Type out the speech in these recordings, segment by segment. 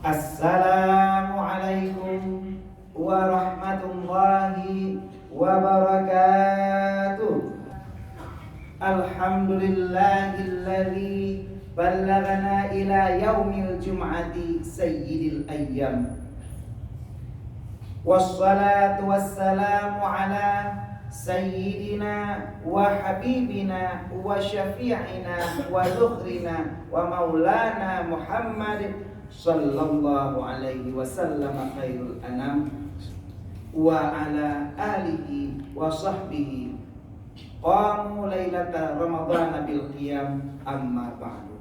Assalamualaikum warahmatullahi wabarakatuh. Alhamdulillahilladzi ballaghana ila yaumil jum'ati sayyidil ayyam. Wassalatu wassalamu ala sayyidina wa habibina wa syafi'ina wa dhukhrina wa maulana Muhammad sallallahu alaihi wasallam khairul anam wa ala alihi wa sahbihi qamu lailata ramadhan bil qiyam amma ba'du.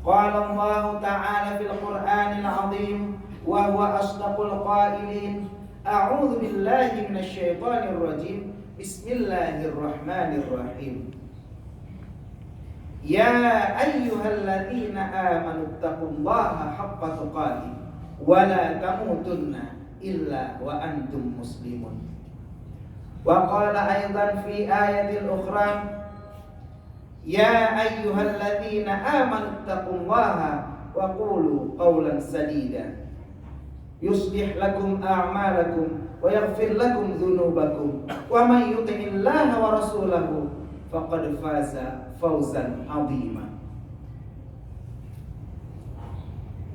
Qala Allah ta'ala fil Qur'anil azim wa huwa asdaqul qailin. A'udzu billahi minasy syaithanir rajim. Bismillahirrahmanirrahim. Ya ayyuhalladzina amanu taqullaha haqqa tuqatih wa la tamutunna illa wa antum muslimun. Wa qala aidan fi ayatil ukhra, ya ayyuhalladzina amanu taqullaha wa qulu qawlan sadida yuslih lakum a'malakum wa yaghfir lakum dhunubakum wa man yuti'illaha wa rasulahu faqad faza fawzan 'azima.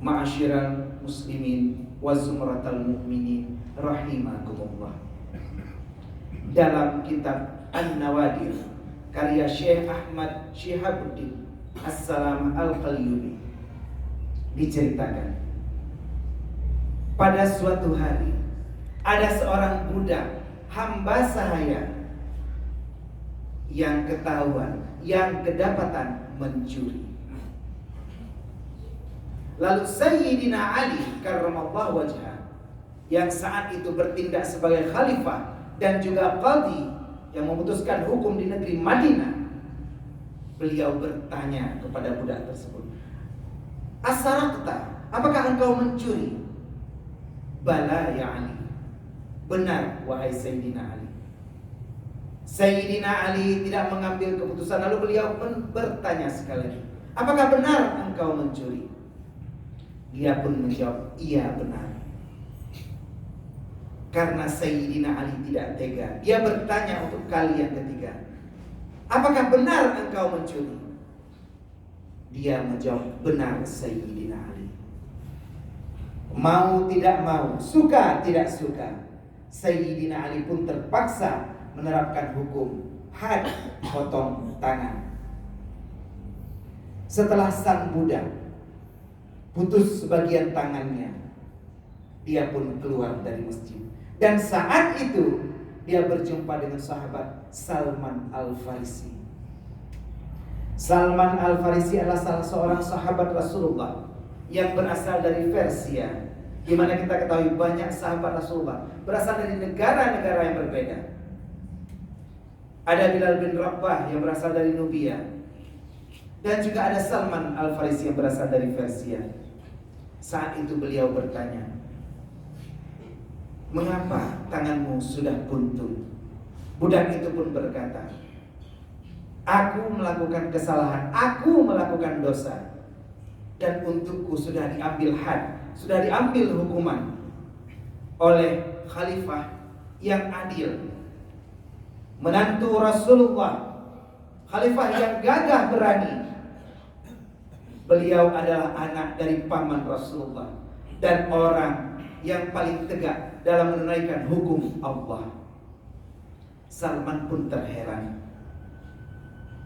Ma'asyiral muslimin wa zumratal mu'minin rahimakumullah. Dalam kitab An-Nawadir karya Syekh Ahmad Syihabuddin As-Salam Al-Qalyubi diceritakan, pada suatu hari ada seorang budak hamba sahaya yang ketahuan, yang kedapatan mencuri. Lalu Sayyidina Ali karramallahu wajhah, yang saat itu bertindak sebagai khalifah dan juga qadhi yang memutuskan hukum di negeri Madinah, beliau bertanya kepada budak tersebut, Asarakta, apakah engkau mencuri? Bala ya Ali, benar wahai Sayyidina Ali. Sayyidina Ali tidak mengambil keputusan, lalu beliau bertanya sekali lagi, apakah benar engkau mencuri? Dia pun menjawab, iya benar. Karena Sayyidina Ali tidak tega, dia bertanya untuk kali yang ketiga, apakah benar engkau mencuri? Dia menjawab, benar Sayyidina Ali. Mau tidak mau, suka tidak suka, Sayyidina Ali pun terpaksa menerapkan hukum had, potong tangan. Setelah sang budak putus sebagian tangannya, dia pun keluar dari masjid. Dan saat itu dia berjumpa dengan sahabat Salman Al-Farisi. Salman Al-Farisi adalah salah seorang sahabat Rasulullah yang berasal dari Persia, di mana kita ketahui banyak sahabat Rasulullah berasal dari negara-negara yang berbeda. Ada Bilal bin Rabah yang berasal dari Nubia, dan juga ada Salman Al-Farisi yang berasal dari Persia. Saat itu beliau bertanya, mengapa tanganmu sudah buntu? Budak itu pun berkata, aku melakukan kesalahan, aku melakukan dosa, dan untukku sudah diambil had, sudah diambil hukuman oleh khalifah yang adil, menantu Rasulullah, khalifah yang gagah berani. Beliau adalah anak dari paman Rasulullah dan orang yang paling tegak dalam menunaikan hukum Allah. Salman pun terheran,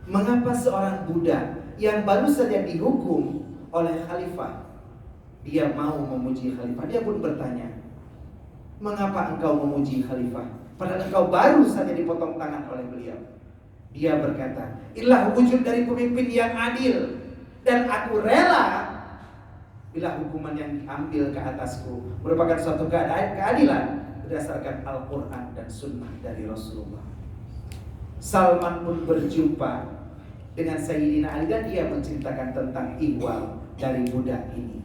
mengapa seorang budak yang baru saja dihukum oleh khalifah, dia mau memuji khalifah. Dia pun bertanya, mengapa engkau memuji khalifah padahal engkau baru saja dipotong tangan oleh beliau? Dia berkata, inilah wujud dari pemimpin yang adil, dan aku rela bila hukuman yang diambil ke atasku merupakan suatu keadilan berdasarkan Al-Quran dan Sunnah dari Rasulullah. Salman pun berjumpa dengan Sayyidina Ali dan dia menceritakan tentang ihwal dari budak ini.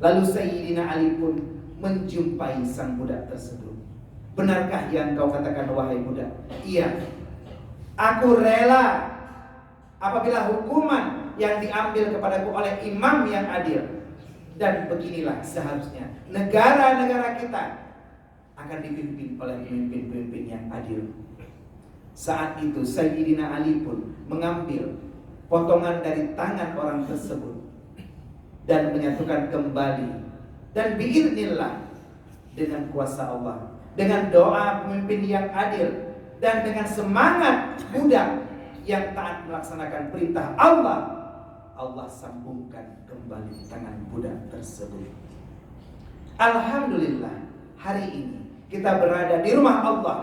Lalu Sayyidina Ali pun menjumpai sang budak tersebut. Benarkah yang kau katakan wahai budak? Iya, aku rela apabila hukuman yang diambil kepadaku oleh imam yang adil. Dan beginilah seharusnya negara-negara kita akan dipimpin oleh pemimpin-pemimpin yang adil. Saat itu Sayyidina Ali pun mengambil potongan dari tangan orang tersebut dan menyatukan kembali. Dan biiznillah, dengan kuasa Allah, dengan doa pemimpin yang adil, dan dengan semangat budak yang taat melaksanakan perintah Allah, Allah sambungkan kembali tangan budak tersebut. Alhamdulillah, hari ini kita berada di rumah Allah.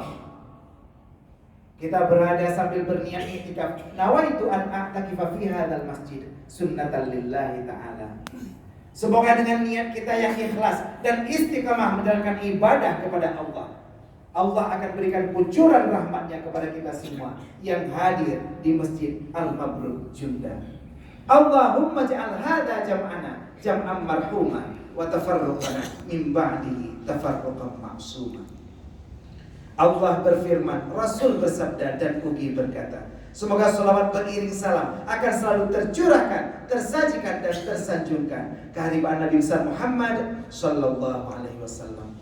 Kita berada sambil berniat i'tikaf. Nawaitu an a'takifa fi hadzal masjid sunnatan lillahi ta'ala. Semoga dengan niat kita yang ikhlas dan istiqamah menjalankan ibadah kepada Allah, Allah akan berikan kucuran rahmatnya kepada kita semua yang hadir di Masjid Al-Mabrur Junda. Allahumma ja'al hadza jam'ana jam'an marhuma wa tafarruqana min ba'dihi tafarruqan ma'suma. Allah berfirman, Rasul bersabda, dan Ugi berkata, semoga salawat beriring salam akan selalu tercurahkan, tersajikan dan tersanjungkan kehadiran Nabi besar Muhammad sallallahu alaihi wasallam,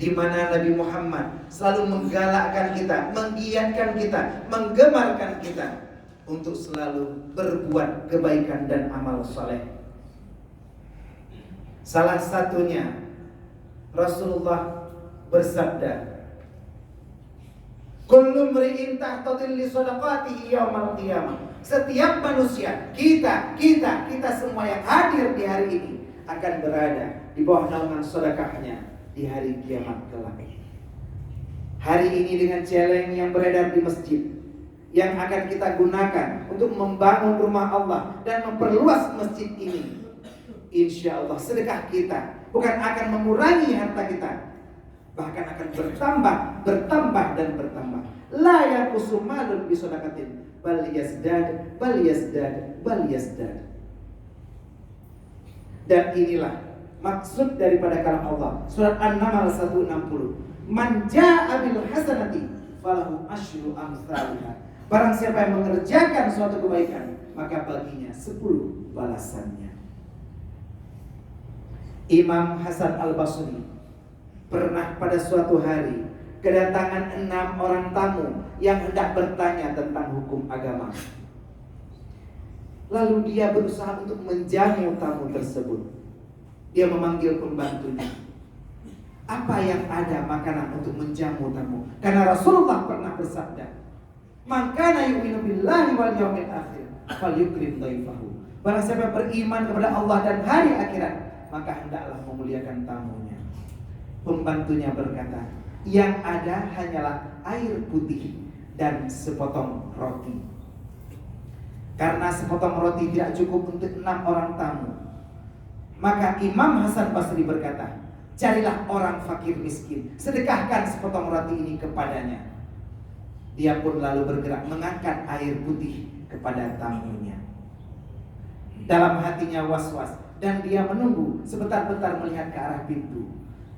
di mana Nabi Muhammad selalu menggalakkan kita, menggiatkan kita, menggemarkan kita untuk selalu berbuat kebaikan dan amal saleh. Salah satunya Rasulullah bersabda, kullu mri'in tahta dhilli shadaqatihi yaumal qiyamah. Setiap manusia, kita semua yang hadir di hari ini akan berada di bawah naungan sedekahnya di hari kiamat kelak. Hari ini dengan celeng yang beredar di masjid yang akan kita gunakan untuk membangun rumah Allah dan memperluas masjid ini, insya Allah sedekah kita bukan akan mengurangi harta kita, bahkan akan bertambah dan bertambah. La yaqusu malun bi shadaqatin bal yazdad. Dan inilah maksud daripada kalam Allah. Surat An-Naml 160. Man jaa'a bil hasanati falahu asyru amsalha. Barang siapa yang mengerjakan suatu kebaikan, maka baginya 10 balasannya. Imam Hasan Al-Basri pernah pada suatu hari kedatangan 6 orang tamu yang hendak bertanya tentang hukum agama. Lalu dia berusaha untuk menjamu tamu tersebut. Dia memanggil pembantunya. Apa yang ada makanan untuk menjamu tamu? Karena Rasulullah pernah bersabda, "Man kana yu'minu billahi wal yawmil akhir falyukrim dhaifahu." Barang siapa beriman kepada Allah dan hari akhirat, maka hendaklah memuliakan tamunya. Pembantunya berkata, yang ada hanyalah air putih dan sepotong roti. Karena sepotong roti tidak cukup untuk 6 orang tamu, maka Imam Hasan Basri berkata, carilah orang fakir miskin, sedekahkan sepotong roti ini kepadanya. Dia pun lalu bergerak mengangkat air putih kepada tamunya. Dalam hatinya was-was dan dia menunggu sebentar-bentar melihat ke arah pintu.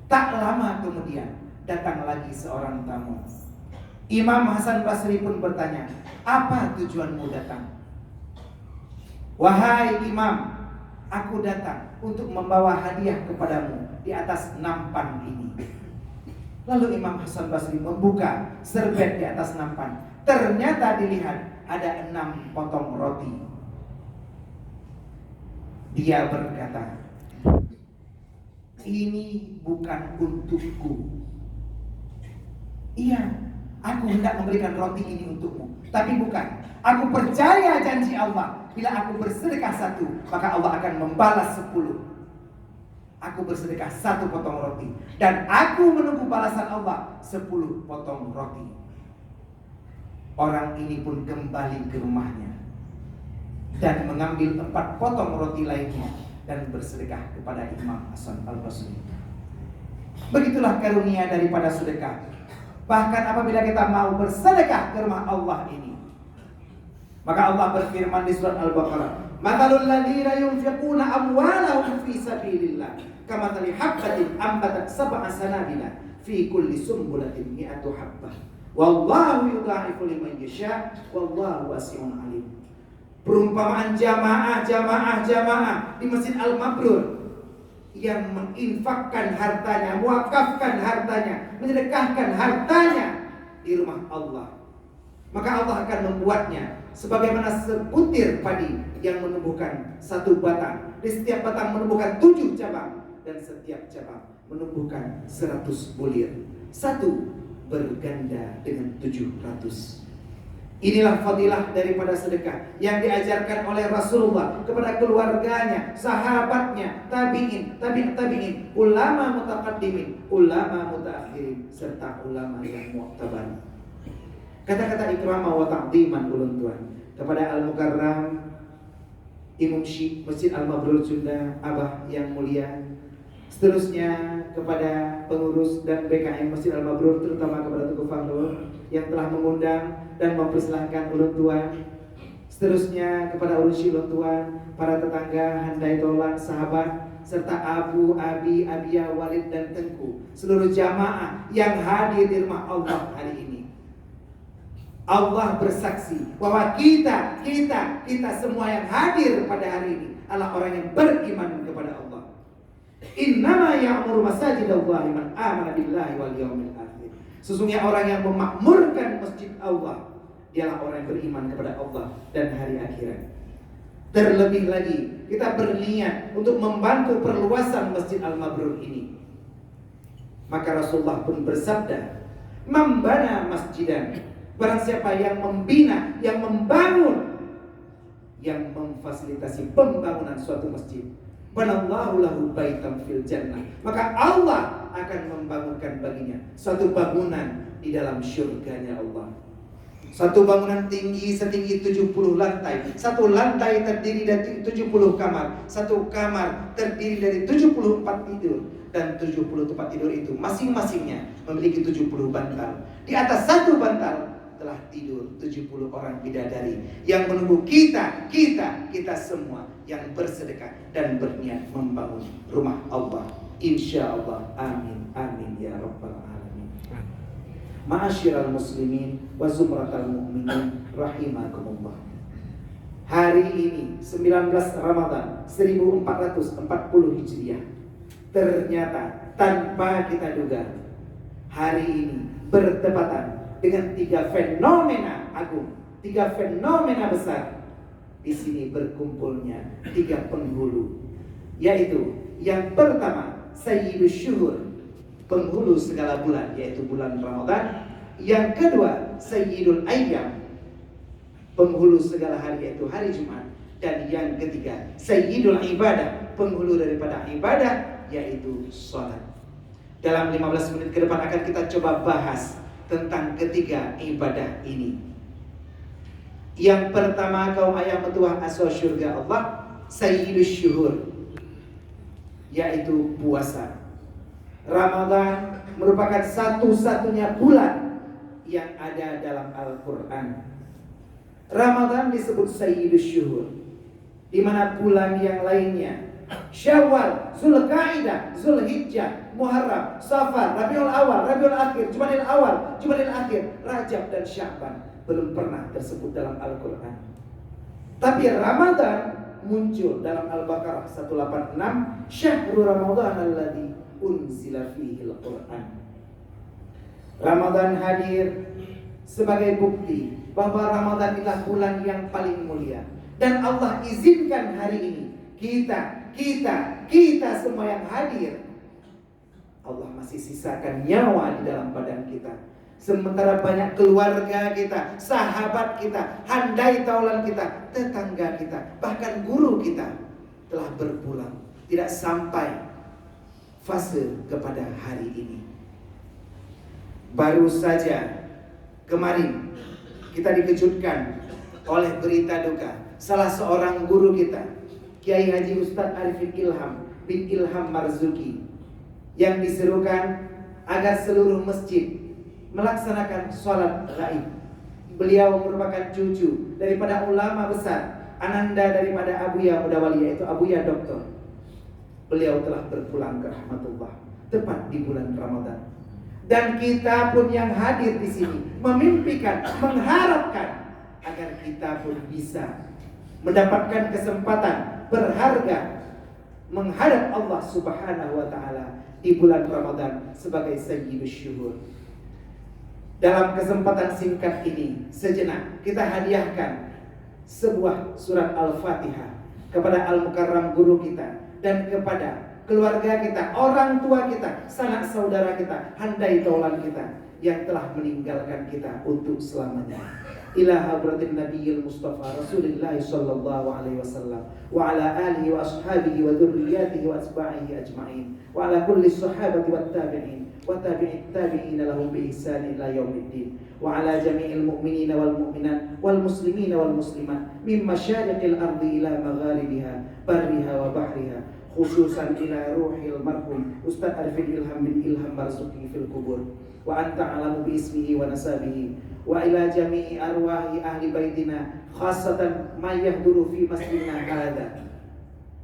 Tak lama kemudian datang lagi seorang tamu. Imam Hasan Basri pun bertanya, apa tujuanmu datang? Wahai Imam, aku datang untuk membawa hadiah kepadamu di atas nampan ini. Lalu Imam Hasan Basri membuka serbet di atas nampan. Ternyata dilihat ada 6 potong roti. Dia berkata, ini bukan untukku. Iya, aku hendak memberikan roti ini untukmu. Tapi bukan. Aku percaya janji Allah. Bila aku bersedekah 1, maka Allah akan membalas 10. Aku bersedekah 1 potong roti, dan aku menunggu balasan Allah 10 potong roti. Orang ini pun kembali ke rumahnya dan mengambil 4 potong roti lainnya dan bersedekah kepada Imam Hasan Al-Basri. Begitulah karunia daripada sedekah. Bahkan apabila kita mau bersedekah ke rumah Allah ini, maka Allah berfirman di surat Al-Baqarah, "Matsalul ladzina yunfiquna amwalahum fi sabilillah kamatsali habbatin ambatat sab'a sanabila fi kulli sumbulatin mi'atu habbah wallahu yudha'ifu liman yasha' wallahu wasi'un alim." Perumpamaan jamaah di Masjid Al-Mabrur yang menginfakkan hartanya, mewakafkan hartanya, menyedekahkan hartanya di rumah Allah, maka Allah akan membuatnya sebagaimana sebutir padi yang menumbuhkan satu batang. Di setiap batang menumbuhkan 7 cabang, dan setiap cabang menumbuhkan 100 bulir. Satu berganda dengan 700. Inilah fadilah daripada sedekah yang diajarkan oleh Rasulullah kepada keluarganya, sahabatnya, tabi'in, tabi'in, ulama mutaqaddimin, ulama mutaakhirin, serta ulama yang mu'tabar. Kata-kata ikramah wa ta'dhiman ulun tuan kepada Al-Mukarram Imam Syekh Masjid Al-Mabrur Sunda, Abah yang mulia. Seterusnya kepada pengurus dan BKM Masjid Al-Mabrur, terutama kepada Tuku Fahrul yang telah mengundang dan mempersilahkan ulun tuan. Seterusnya kepada urusi ulun tuan, para tetangga, handai tolan, sahabat, serta Abu, Abi, Abia, Walid dan Tengku, seluruh jamaah yang hadir di rumah Allah hari ini. Allah bersaksi bahwa kita semua yang hadir pada hari ini adalah orang yang beriman kepada Allah. Innama ya'muru masajidallahi man amana billahi wal yawmil akhir. Sesungguhnya orang yang memakmurkan masjid Allah ialah orang yang beriman kepada Allah dan hari akhirat. Terlebih lagi kita berniat untuk membantu perluasan Masjid Al-Mabrur ini. Maka Rasulullah pun bersabda, "Membana masjidan." Barang siapa yang membina, yang membangun, yang memfasilitasi pembangunan suatu masjid, banallahu lahu baitan fil jannah, maka Allah akan membangunkan baginya suatu bangunan di dalam syurganya Allah. Satu bangunan tinggi setinggi 70 lantai. Satu lantai terdiri dari 70 kamar. Satu kamar terdiri dari 74 tidur. Dan 70 tempat tidur itu masing-masingnya memiliki 70 bantal. Di atas satu bantal telah tidur 70 orang bidadari yang menunggu kita semua yang bersedekah dan berniat membangun rumah Allah. Insya Allah, amin, amin ya rabbal alamin. Ma'asyiral muslimin wa zumratal mu'minin rahimakumullah. Hari ini 19 Ramadan 1440 Hijriah, ternyata tanpa kita duga hari ini bertepatan dengan 3 fenomena agung, 3 fenomena besar. Di sini berkumpulnya 3 penghulu, yaitu yang pertama Sayyidus Syuhur, penghulu segala bulan, yaitu bulan Ramadan. Yang kedua Sayyidul Ayyam, penghulu segala hari, yaitu hari Jumat. Dan yang ketiga Sayyidul Ibadah, penghulu daripada ibadah, yaitu sholat. Dalam 15 menit ke depan akan kita coba bahas tentang ketiga ibadah ini. Yang pertama, kaum ayah metuah asal syurga Allah, Sayyidus Syuhur, yaitu puasa. Ramadan merupakan satu-satunya bulan yang ada dalam Al-Quran. Ramadan disebut Sayyidus Syuhur, di mana bulan yang lainnya Syawal, Zulqa'dah, Zulhijjah, Muharram, Safar, Rabiul Awal, Rabiul Akhir, Jumadil Awal, Jumadil Akhir, Rajab dan Sya'ban belum pernah tersebut dalam Al-Quran. Tapi Ramadan muncul dalam Al-Baqarah 186, Syahrul Ramadan alladzi unzila fihi al-Quran. Ramadan hadir sebagai bukti bahwa Ramadan adalah bulan yang paling mulia, dan Allah izinkan hari ini kita semua yang hadir, Allah masih sisakan nyawa di dalam badan kita. Sementara banyak keluarga kita, sahabat kita, handai taulan kita, tetangga kita, bahkan guru kita telah berpulang, tidak sampai fase kepada hari ini. Baru saja kemarin kita dikejutkan oleh berita duka salah seorang guru kita, Kiai Haji Ustadz Arifin Ilham bin Ilham Marzuki, yang diserukan agar seluruh masjid melaksanakan sholat gaib. Beliau merupakan cucu daripada ulama besar, ananda daripada Abuya Mudawali, yaitu Abuya Doktor. Beliau telah berpulang ke rahmatullah tepat di bulan Ramadan. Dan kita pun yang hadir di sini memimpikan, mengharapkan agar kita pun bisa mendapatkan kesempatan berharga menghadap Allah Subhanahu wa taala di bulan Ramadan sebagai sayyidus syuhur. Dalam kesempatan singkat ini, sejenak kita hadiahkan sebuah surat Al-Fatihah kepada Al-Mukarram guru kita dan kepada keluarga kita, orang tua kita, sanak saudara kita, handai taulan kita yang telah meninggalkan kita untuk selamanya. Ila hadratin Nabiyil Mustafa Rasulullah sallallahu alaihi wasallam wa ala alihi wa ashabihi wa dzurriyyatihi wa asba'ihi ajma'in wa ala kulli sahabati wat tabi'in wa tabi'it tabi'in lahum bi ihsan ila yaumiddin wa ala jami'il mu'minina wal mu'minat wal muslimina wal muslimat min masyariqil ardi ila magharibiha barriha wa bahriha khususan ila ruhil marhum Ustaz Arifin Ilham bin Ilham Marzuki fil kubur wa anta alamu bi ismihi wa nasabihi wa ila jami'i arwahi ahli baitina khassatan ma yahduru fi masjidina hadha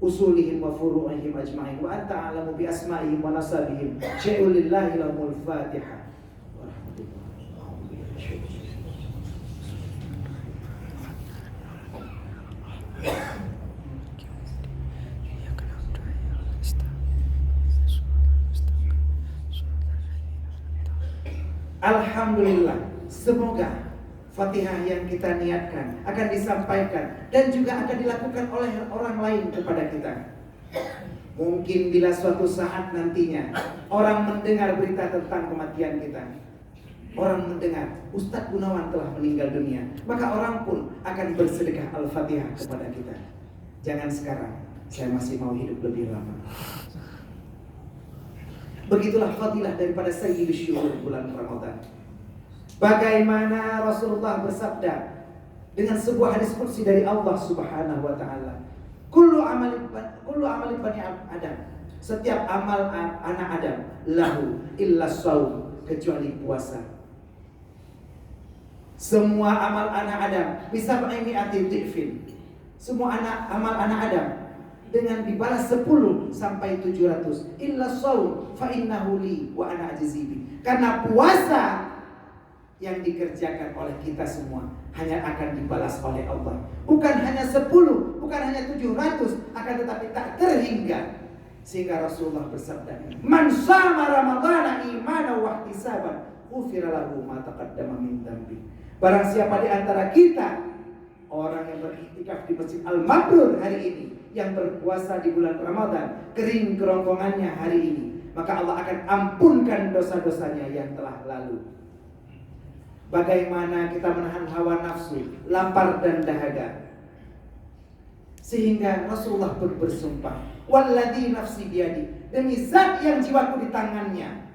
usulihim wa furu'ihim ajma'in wa anta alamu bi asma'ihim wa nasabihim syai'un lillahi lahumul Fatihah. Alhamdulillah, semoga Fatihah yang kita niatkan akan disampaikan dan juga akan dilakukan oleh orang lain kepada kita. Mungkin bila suatu saat nantinya orang mendengar berita tentang kematian kita, orang mendengar Ustadz Gunawan telah meninggal dunia, maka orang pun akan bersedekah Al-Fatihah kepada kita. Jangan sekarang, saya masih mau hidup lebih lama. Begitulah fadilah daripada sayyidus syuhur bulan Ramadan. Bagaimana Rasulullah bersabda dengan sebuah hadis qudsi dari Allah Subhanahu wa taala. Kullu amalin bani Adam. Setiap amal anak Adam lahu illa shaum, kecuali puasa. Semua amal anak Adam bisa mi'ati dhifin. Semua amal anak Adam dengan dibalas 10 sampai 700 illa shaum fa innahu li wa ana ajzibi. Karena puasa yang dikerjakan oleh kita semua hanya akan dibalas oleh Allah. Bukan hanya 10, bukan hanya 700, akan tetapi tak terhingga. Sehingga Rasulullah bersabda, "Man shama Ramadhana imanan wa ihtisaban, ghufira lahu ma taqaddama min dhanbi." Barang siapa di antara kita orang yang beriktikaf di Masjid Al-Mabrur hari ini, yang berpuasa di bulan Ramadan, kering kerongkongannya hari ini, maka Allah akan ampunkan dosa-dosanya yang telah lalu. Bagaimana kita menahan hawa nafsu, lapar dan dahaga, sehingga Rasulullah pun bersumpah, "Walladzi nafsi biyadi," demi zat yang jiwaku di tangannya,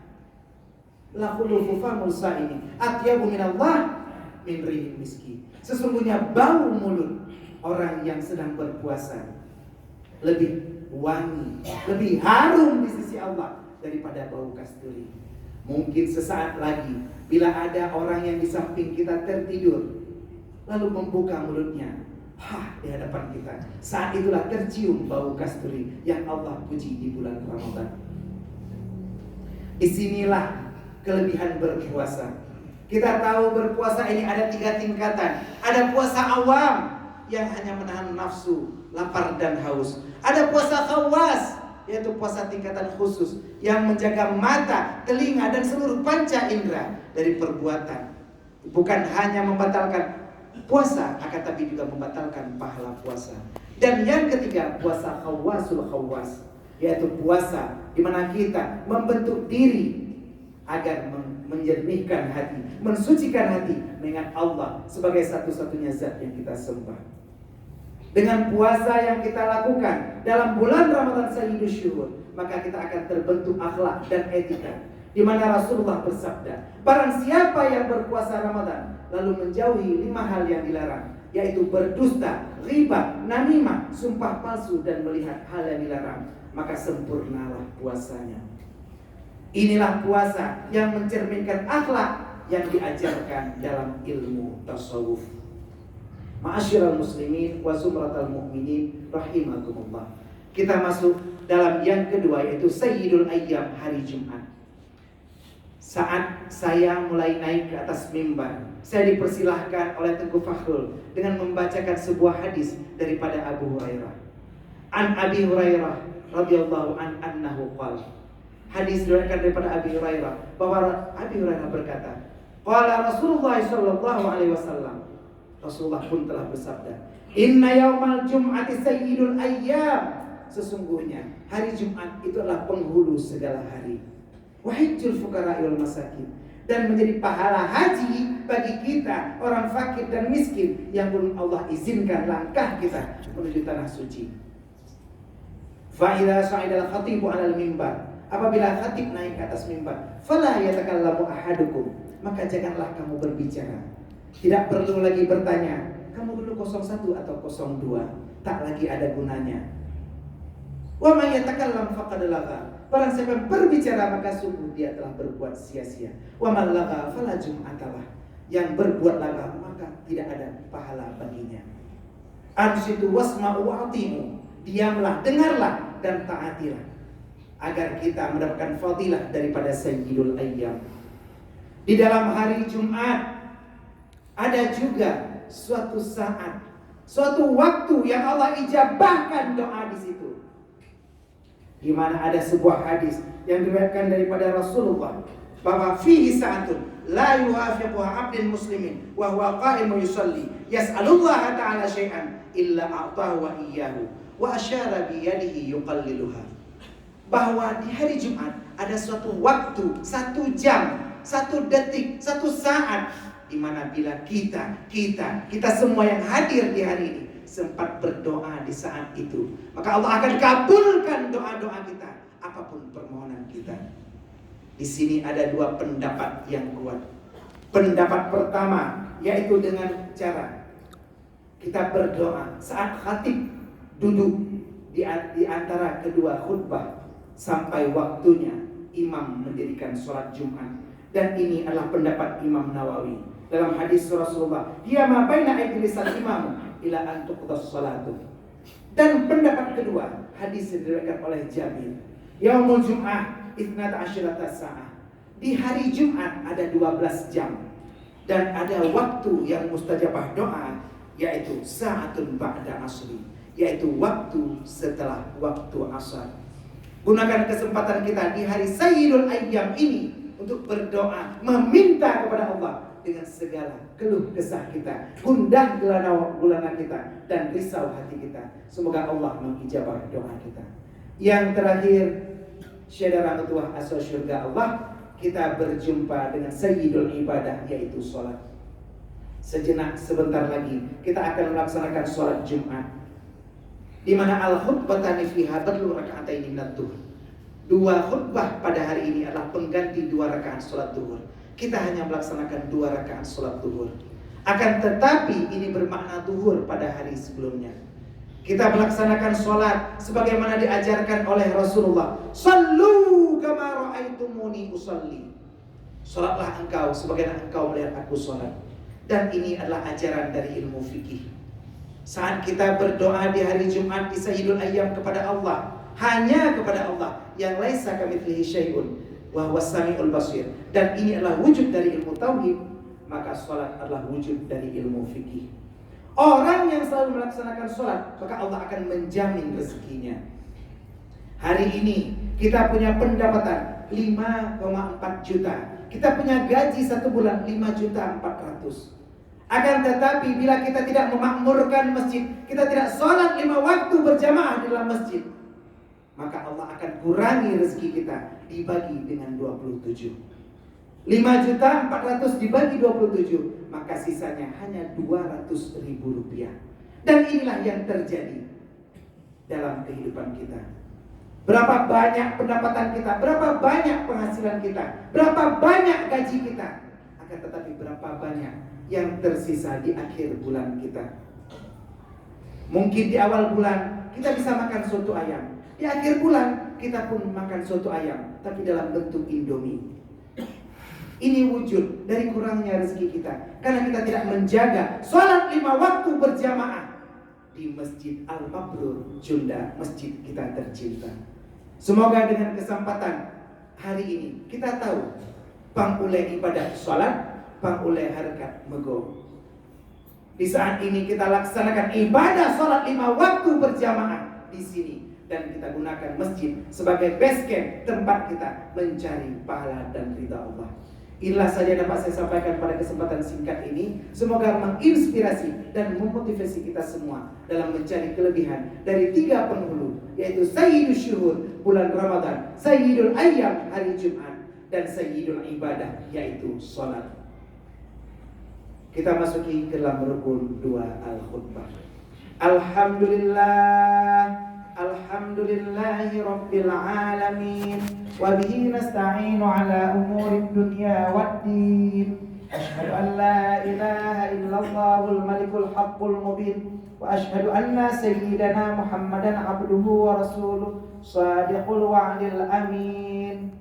la khulufu famul sa'ini atyabu minallah min rihil miski. Sesungguhnya bau mulut orang yang sedang berpuasa lebih wangi, lebih harum di sisi Allah daripada bau kasturi. Mungkin sesaat lagi bila ada orang yang di samping kita tertidur lalu membuka mulutnya di hadapan kita, saat itulah tercium bau kasturi yang Allah puji di bulan Ramadan. Disinilah kelebihan berpuasa. Kita tahu berpuasa ini ada 3 tingkatan. Ada puasa awam yang hanya menahan nafsu, lapar dan haus. Ada puasa khawas, yaitu puasa tingkatan khusus yang menjaga mata, telinga dan seluruh panca indera dari perbuatan. Bukan hanya membatalkan puasa, akan tapi juga membatalkan pahala puasa. Dan yang ketiga, puasa khawasul khawas, yaitu puasa di mana kita membentuk diri agar menjernihkan hati, mensucikan hati, mengingat Allah sebagai satu-satunya zat yang kita sembah. Dengan puasa yang kita lakukan dalam bulan Ramadan sayyidus syuhur, maka kita akan terbentuk akhlak dan etika, di mana Rasulullah bersabda, barang siapa yang berpuasa Ramadan lalu menjauhi 5 hal yang dilarang, yaitu berdusta, riba, namimah, sumpah palsu dan melihat hal yang dilarang, maka sempurnalah puasanya. Inilah puasa yang mencerminkan akhlak yang diajarkan dalam ilmu tasawuf. Ma'asyiral muslimin wa sumratal mu'minin rahimakumullah. Kita masuk dalam yang kedua, yaitu Sayyidul Ayyam, hari Jumat. Saat saya mulai naik ke atas mimbar saya dipersilahkan oleh Tengku Fakhrul dengan membacakan sebuah hadis daripada Abu Hurairah. An Abi Hurairah radhiyallahu anhu qala. Hadis diriwayatkan daripada Abi Hurairah bahwa Abi Hurairah berkata, qala Rasulullah sallallahu alaihi wasallam. Rasulullah pun telah bersabda, "Inna yaumal jum'ati sayyidul ayyam." Sesungguhnya hari Jumat itu adalah penghulu segala hari. Wa hajjul fuqara wal masakin, dan menjadi pahala haji bagi kita orang fakir dan miskin yang belum Allah izinkan langkah kita menuju tanah suci. Fa idza sa'idal khatibu 'alal mimbar, apabila khatib naik ke atas mimbar, fala yatakallamu ahadukum, maka janganlah kamu berbicara. Tidak perlu lagi bertanya, kamu dulu 01 atau 02, tak lagi ada gunanya. Wa may yatakallam faqad lagha, barang siapa yang berbicara maka sungguh dia telah berbuat sia-sia. Wa man lagha fala jum'atalah, yang berbuat lagha maka tidak ada pahala baginya. Ansitu wasma'u wa'atimu, diamlah, dengarlah dan taatilah, agar kita mendapatkan fadilah daripada sayyidul ayyam. Di dalam hari Jumat ada juga suatu saat, suatu waktu yang Allah ijabahkan doa di situ. Di mana ada sebuah hadis yang diriwayatkan daripada Rasulullah bahwa fihi sa'atun la yuwafiquha 'abdun muslimin wa huwa qa'imun yusalli yas'alullah ta'ala syai'an illa a'tahu wa iyyahu wa asyara bi yadihi yuqalliluha. Bahwa di hari Jumat ada suatu waktu, 1 jam, 1 detik, 1 saat di mana bila kita semua yang hadir di hari ini sempat berdoa di saat itu, maka Allah akan kabulkan doa-doa kita, apapun permohonan kita. Di sini ada 2 pendapat yang kuat. Pendapat pertama yaitu dengan cara kita berdoa saat khatib duduk di antara kedua khutbah sampai waktunya imam mendirikan sholat Jumat. Dan ini adalah pendapat Imam Nawawi dalam hadis Rasulullah, dia ma baina aidil imam ila an tuqdas salatu. Dan pendapat kedua, hadis diriwayatkan oleh Jabir, yaumul jum'ah 12 sa'ah. Di hari Jumat ada 12 jam dan ada waktu yang mustajabah doa, yaitu sa'atun ba'da asri, yaitu waktu setelah waktu asar. Gunakan kesempatan kita di hari Sayyidul Ayyam ini untuk berdoa, meminta kepada Allah dengan segala keluh kesah kita, gundah gulana kita, dan risau hati kita. Semoga Allah mengijabah doa kita. Yang terakhir, saudara tua asal surga Allah, kita berjumpa dengan Sayyidul Ibadah, yaitu sholat. Sejenak sebentar lagi kita akan melaksanakan sholat Jumat, di mana al-khutbatani fiha badlu raka'ataini minad duhur. 2 khutbah pada hari ini adalah pengganti 2 rakaat sholat duhur. Kita hanya melaksanakan 2 rakaat sholat duhur. Akan tetapi ini bermakna duhur pada hari sebelumnya. Kita melaksanakan sholat sebagaimana diajarkan oleh Rasulullah. Sallu kama ra'aitumuni usalli. Sholatlah engkau sebagaimana engkau melihat aku sholat. Dan ini adalah ajaran dari ilmu fikih. Saat kita berdoa di hari Jumat di Sayyidul Ayyam kepada Allah, hanya kepada Allah yang laisa kamitslihi syai'un wa huwas samiul basir, dan ini adalah wujud dari ilmu tauhid, maka salat adalah wujud dari ilmu fikih. Orang yang selalu melaksanakan salat, maka Allah akan menjamin rezekinya. Hari ini kita punya pendapatan 5,4 juta. Kita punya gaji 1 bulan 5.400.000. Akan tetapi bila kita tidak memakmurkan masjid, kita tidak salat 5 waktu berjamaah di dalam masjid, maka Allah akan kurangi rezeki kita dibagi dengan 27. 5.400.000 dibagi 27, maka sisanya hanya 200.000 rupiah. Dan inilah yang terjadi dalam kehidupan kita. Berapa banyak pendapatan kita, berapa banyak penghasilan kita, berapa banyak gaji kita, akan tetapi berapa banyak yang tersisa di akhir bulan kita. Mungkin di awal bulan kita bisa makan soto ayam, di akhir bulan kita pun makan soto ayam, tapi dalam bentuk Indomie. Ini wujud dari kurangnya rezeki kita, karena kita tidak menjaga sholat 5 waktu berjamaah di Masjid Al-Mabrur Junda, masjid kita tercinta. Semoga dengan kesempatan hari ini kita tahu pangulai ibadah sholat, pangulai harkat mego. Di saat ini kita laksanakan ibadah sholat 5 waktu berjamaah di sini, dan kita gunakan masjid sebagai base camp tempat kita mencari pahala dan ridha Allah. Inilah saja dapat saya sampaikan pada kesempatan singkat ini. Semoga menginspirasi dan memotivasi kita semua dalam mencari kelebihan dari 3 penghulu, yaitu Sayyidul Syuhur bulan Ramadan, Sayyidul Ayyam hari Jumat, dan Sayyidul Ibadah yaitu sholat. Kita masuki ke dalam rukun 2 al-khutbah. Alhamdulillah, alhamdulillahi rabbil alamin, wa bihi nasta'inu ala umurid dunya waddin. Ashhadu an la ilaha illallahul malikul haqqul mubin, wa ashhadu anna sayyidana Muhammadan abduhu wa rasuluh sadiqul wa'dil amin.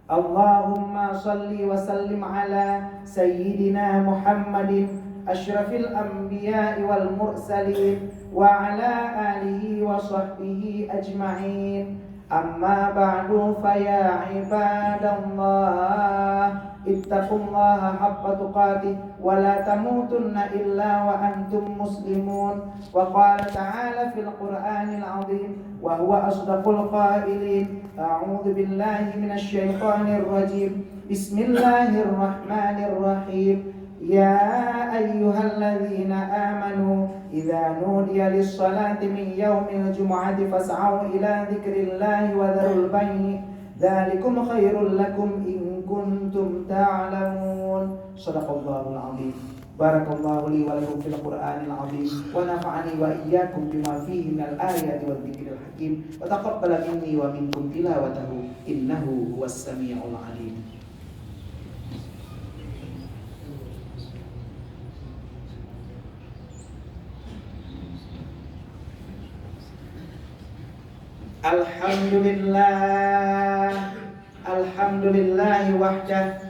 Allahumma salli wa sallim ala sayyidina Muhammadin asyrafil anbiya'i wal mursalin wa ala alihi wa sahbihi ajma'in. Amma ba'du, fa ya ibadallah ittaqullaha haqqa tuqatih wa la tamutunna illa wa antum muslimun. Wa qala ta'ala fil Qur'anil 'azim wa huwa asdaqul qailin. A'udzu billahi minasy syaithanir rajim. Bismillahirrahmanirrahim. Ya ayyuhalladzina amanu idza nudiya lis-salati min yaumil jumu'ati fas'au ila dzikrillahi wa dzarul bai'. Dzalikum khairul lakum in kuntum ta'lamun. Shadaqallahul 'azim. Barakallahu li wa lakum fil Qur'anil 'azim wa nafa'ani wa iyyakum bima fihi minal ayati wadh dzikril hakim wa taqabbal minni wa minkum tilawatahu innahu huwas samiul 'alim. Alhamdulillah, alhamdulillahi wahdah,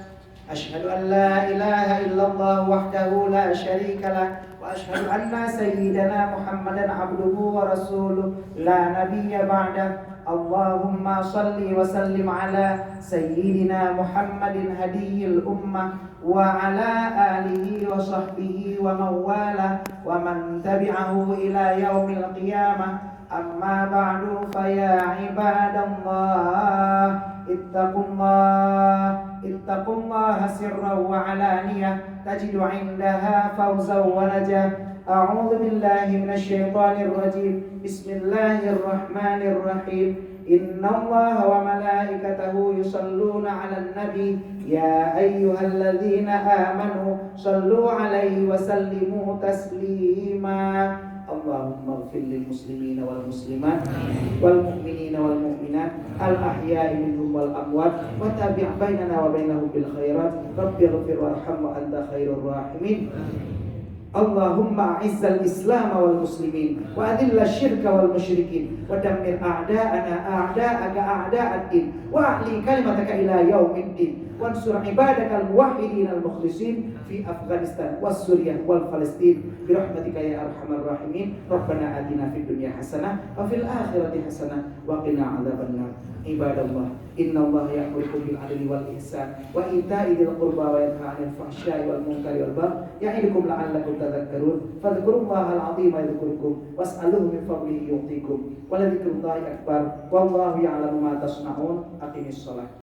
asyhadu an la ilaha illallah wahdahu la syarika lah, wa asyhadu anna sayyidana Muhammadan abduhu wa rasuluh la nabiyya ba'dah. Allahumma salli wa sallim ala sayyidina Muhammadin hadiyil ummah wa ala alihi wa sahbihi wa mawala wa man tabi'ahu ila yaumil qiyamah. Amma ba'du, fa ya ibadallah ittaqullaha sirran wa alaniyah tajidu 'indaha fawzan wa najah. A'udzu billahi minasy syaithanir rajim. Bismillahirrahmanirrahim. Innallaha wa malaikatahu yusholluna 'alan nabi ya ayyuhalladzina amanu shallu 'alaihi wa sallimu taslima. Allahumma ighfir lil muslimina wal muslimat wal mu'minina wal mu'minat al ahya'i minhum wal amwat wa tabi' bainana wa bainahum bil khairat. Rabbi ighfir warham wa anta khairur rahimin. Allahumma a'izzal islam wal muslimin wa adilla syirka wal musyrikin wa dammir a'da'ana a'da'aka a'da'ad-din wa a'li kalimataka ila yaumiddin wansur ibadakal muwahhidin al mukhlisin fi Afghanistan was Suriah wal Palestin bi rahmatika ya arhamar rahimin. Rabbana atina fid dunya hasanah wa fil akhirati hasanah wa qina adzabannar. Ibadallah, innallaha ya'murukum bil 'adli wal ihsan wa ita'i dzil qurba wa yanha 'anil fahsya'i wal munkari wal baghi ya'idukum la'allakum tadhakkarun. Fadhkurullaha al-'azima yadhkurkum was'aluhu min fadlihi yu'tikum wa la dzikrullahi akbar wallahu ya'lamu ma tasna'un. Aqimis shalah.